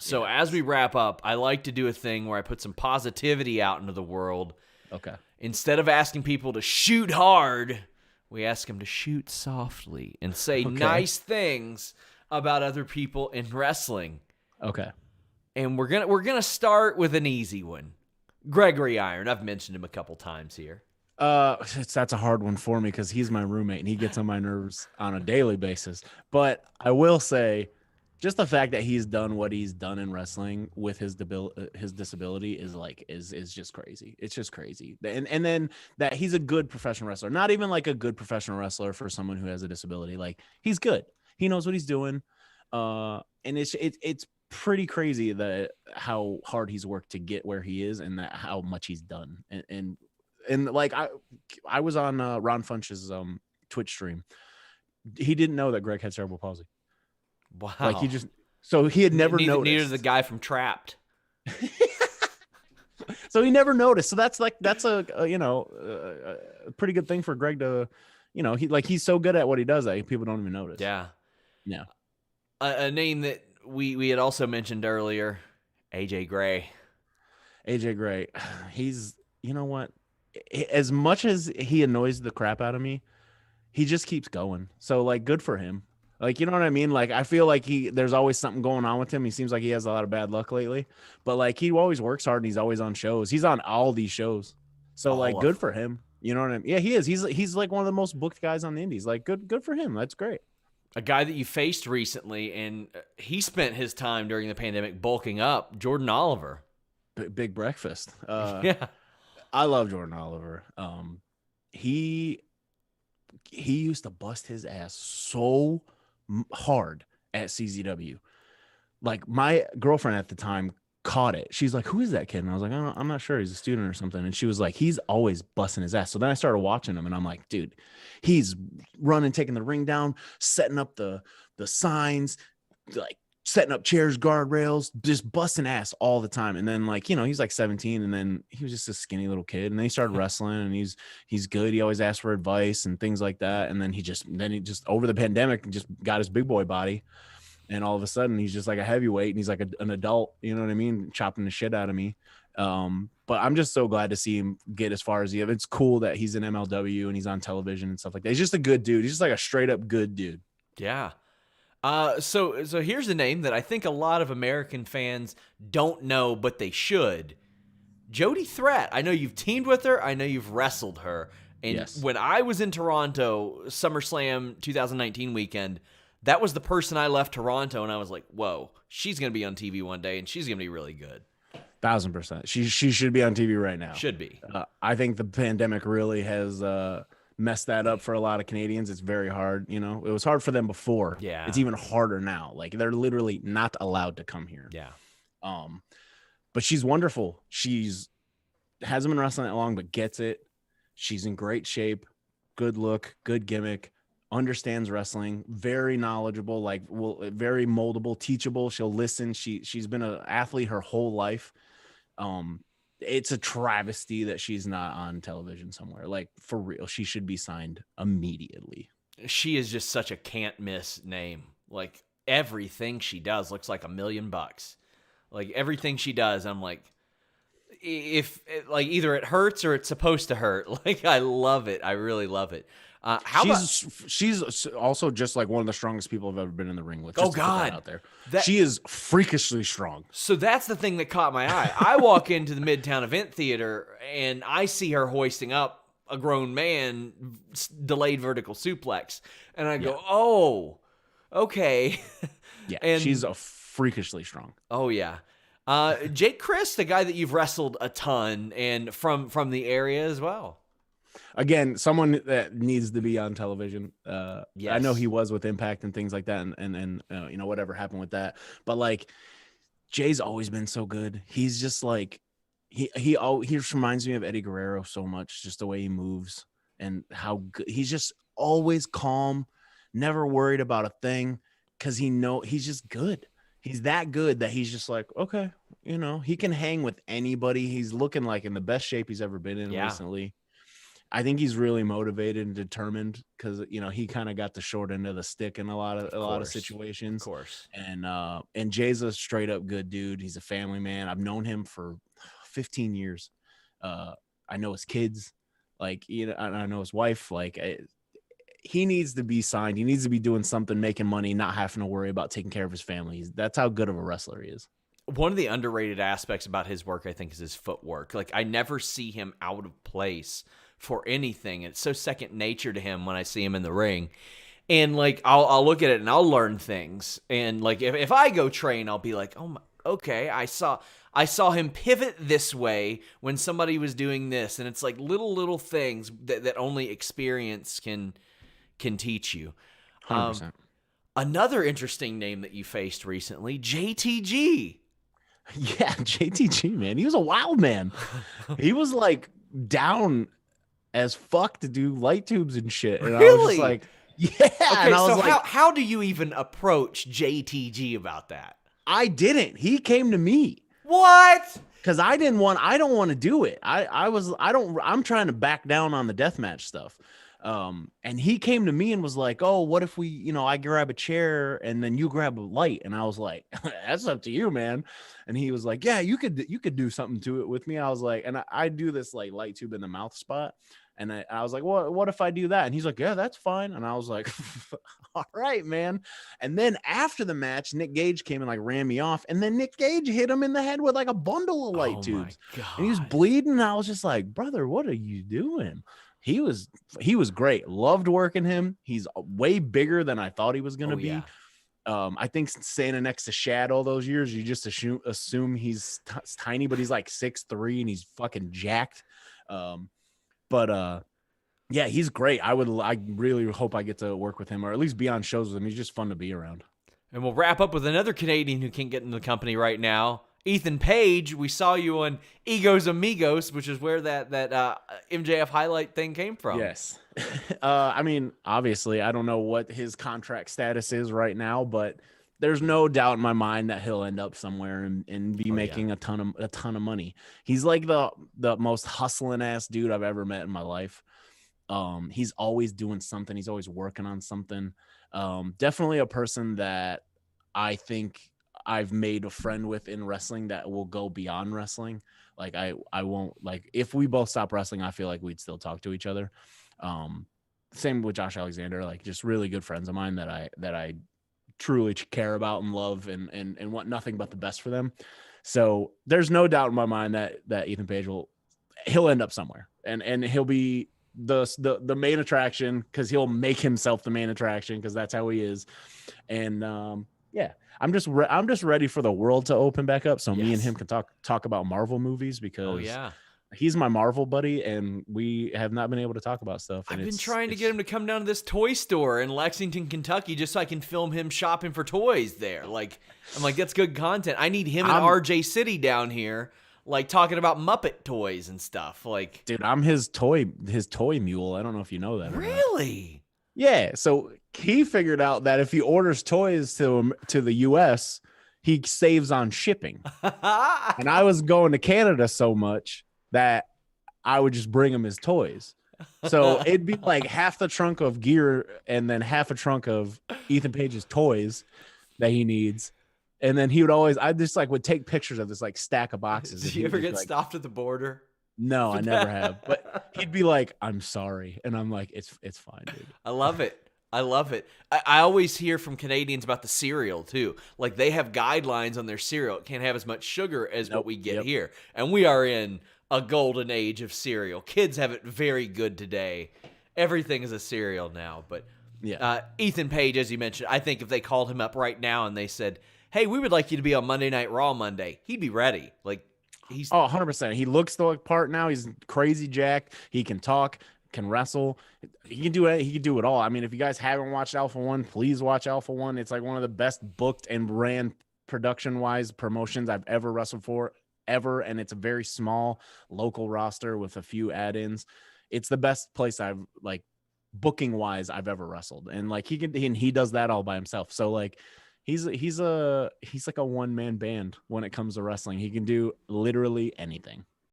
So as we wrap up, I like to do a thing where I put some positivity out into the world. Okay. Instead of asking people to shoot hard, we ask them to shoot softly and say nice things about other people in wrestling. Okay. And we're gonna start with an easy one. Gregory Iron. I've mentioned him a couple times here. That's a hard one for me because he's my roommate and he gets on my nerves on a daily basis. But I will say, just the fact that he's done what he's done in wrestling with his disability is just crazy. It's just crazy. And then that he's a good professional wrestler, not even like a good professional wrestler for someone who has a disability. Like he's good. He knows what he's doing. And it's pretty crazy that how hard he's worked to get where he is and that how much he's done. And like I was on Ron Funch's Twitch stream. He didn't know that Greg had cerebral palsy. Wow. Like he had never noticed. Neither the guy from Trapped. So he never noticed. So that's a pretty good thing for Greg to, he's so good at what he does that people don't even notice. Yeah. Yeah. A name that we had also mentioned earlier, AJ Gray. AJ Gray. He's, you know what? As much as he annoys the crap out of me, he just keeps going. So like, good for him. Like, you know what I mean? Like, I feel like there's always something going on with him. He seems like he has a lot of bad luck lately, but like he always works hard and he's always on shows. He's on all these shows. So like, good for him. You know what I mean? Yeah, he is. He's like one of the most booked guys on the indies. Like good for him. That's great. A guy that you faced recently, and he spent his time during the pandemic bulking up, Jordan Oliver. Big breakfast. Yeah. I love Jordan Oliver. He used to bust his ass so hard at CZW. Like my girlfriend at the time caught it. She's like, "Who is that kid?" And I was like, "I'm not sure. He's a student or something." And she was like, "He's always busting his ass." So then I started watching him, and I'm like, "Dude, he's running, taking the ring down, setting up the signs, like setting up chairs, guardrails, just busting ass all the time." And then like, he's like 17 and then he was just a skinny little kid. And then he started wrestling and he's good. He always asked for advice and things like that. And then he just over the pandemic just got his big boy body. And all of a sudden he's just like a heavyweight and he's like an adult, you know what I mean? Chopping the shit out of me. But I'm just so glad to see him get as far as he is. It's cool that he's in MLW and he's on television and stuff like that. He's just a good dude. He's just like a straight up good dude. Yeah. So here's a name that I think a lot of American fans don't know, but they should. Jody Threat. I know you've teamed with her. I know you've wrestled her. And yes. When I was in Toronto, SummerSlam 2019 weekend, that was the person I left Toronto, and I was like, whoa, she's going to be on TV one day, and she's going to be really good. 1,000%. She should be on TV right now. Should be. I think the pandemic really has messed that up for a lot of Canadians. It's very hard. It was hard for them before. Yeah. It's even harder now. Like they're literally not allowed to come here. Yeah. But she's wonderful. Hasn't been wrestling that long, but gets it. She's in great shape, good look, good gimmick, understands wrestling, very knowledgeable, very moldable, teachable. She'll listen. She's been an athlete her whole life. It's a travesty that she's not on television somewhere. Like for real, she should be signed immediately. She is just such a can't miss name. Like everything she does looks like $1 million. Like everything she does, I'm like, if like either it hurts or it's supposed to hurt. Like I love it. I really love it. She's also just like one of the strongest people I've ever been in the ring with. Oh God, out there. She is freakishly strong. So that's the thing that caught my eye. I walk into the Midtown Event Theater and I see her hoisting up a grown man, delayed vertical suplex, and I go, "Oh, okay." Yeah, and she's a freakishly strong. Oh yeah. Jake Christ, the guy that you've wrestled a ton and from the area as well. Again, someone that needs to be on television. Yes. I know he was with Impact and things like that, and whatever happened with that. But like, Jay's always been so good. He's just like he just reminds me of Eddie Guerrero so much, just the way he moves and how good he's just always calm, never worried about a thing, because he's just good. He's that good that he's just like, okay, he can hang with anybody. He's looking like in the best shape he's ever been in recently. I think he's really motivated and determined because he kind of got the short end of the stick in a lot of Of situations. course. And Jay's a straight up good dude. He's a family man. I've known him for 15 years. I know his kids, like I know his wife. Like he needs to be signed. He needs to be doing something, making money, not having to worry about taking care of his family. That's how good of a wrestler he is. One of the underrated aspects about his work, I think, is his footwork. Like, I never see him out of place for anything. It's so second nature to him when I see him in the ring. And, like, I'll look at it and I'll learn things. And, like, if I go train, I'll be like, oh, my, okay, I saw him pivot this way when somebody was doing this. And it's like little things that only experience can teach you. 100%. Another interesting name that you faced recently, JTG. Yeah, JTG, man. He was a wild man. He was like down as fuck to do light tubes and shit. And I was just like, yeah. Okay, and I was so like, how do you even approach JTG about that? I didn't. He came to me. What? Because I don't want to do it. I'm trying to back down on the deathmatch stuff. And he came to me and was like, oh, what if we, I grab a chair and then you grab a light? And I was like, that's up to you, man. And he was like, yeah, you could do something to it with me. I was like, and I do this like light tube in the mouth spot. And I was like, what if I do that? And he's like, yeah, that's fine. And I was like, all right, man. And then after the match, Nick Gage came and like ran me off. And then Nick Gage hit him in the head with like a bundle of light tubes. And he was bleeding. And I was just like, brother, what are you doing? He was great. Loved working him. He's way bigger than I thought he was going to be. Yeah. I think standing next to Shad all those years, you just assume he's tiny, but he's like 6'3" and he's fucking jacked. But yeah, he's great. I really hope I get to work with him or at least be on shows with him. He's just fun to be around. And we'll wrap up with another Canadian who can't get in the company right now. Ethan Page, we saw you on Egos Amigos, which is where that MJF highlight thing came from. Yes. I mean, obviously, I don't know what his contract status is right now, but there's no doubt in my mind that he'll end up somewhere and be making a ton of money. He's like the most hustling ass dude I've ever met in my life. He's always doing something. He's always working on something. Definitely a person that I think I've made a friend with in wrestling that will go beyond wrestling. Like I won't, like, if we both stop wrestling, I feel like we'd still talk to each other. Same with Josh Alexander, like just really good friends of mine that I truly care about and love and want nothing but the best for them. So there's no doubt in my mind that Ethan Page he'll end up somewhere and he'll be the main attraction because he'll make himself the main attraction because that's how he is. And yeah, I'm just ready for the world to open back up so me and him can talk about Marvel movies because he's my Marvel buddy and we have not been able to talk about stuff. And I've been trying to get him to come down to this toy store in Lexington, Kentucky, just so I can film him shopping for toys there. Like, I'm like, that's good content. I need him and RJ City down here, like talking about Muppet toys and stuff. Like, dude, I'm his toy mule. I don't know if you know that. Really? Yeah. So he figured out that if he orders toys to the US, he saves on shipping. And I was going to Canada so much that I would just bring him his toys. So it'd be like half the trunk of gear and then half a trunk of Ethan Page's toys that he needs. And then I just like would take pictures of this like stack of boxes. Did you ever get stopped at the border? No, I never have. But he'd be like, I'm sorry. And I'm like, it's fine, dude. I love it. I always hear from Canadians about the cereal too. Like they have guidelines on their cereal. It can't have as much sugar as what we get here. And we are in a golden age of cereal. Kids have it very good today. Everything is a cereal now. But Ethan Page, as you mentioned, I think if they called him up right now and they said, hey, we would like you to be on Monday Night Raw Monday, he'd be ready. Like he's 100%. He looks the part now. He's crazy jacked. He can talk, can wrestle. He can do it. He can do it all. I mean, if you guys haven't watched Alpha One, please watch Alpha One. It's like one of the best booked and ran production-wise promotions I've ever wrestled for ever. And it's a very small local roster with a few add-ins. It's the best place I've like booking-wise I've ever wrestled. And like he does that all by himself. So like he's like a one-man band when it comes to wrestling. He can do literally anything.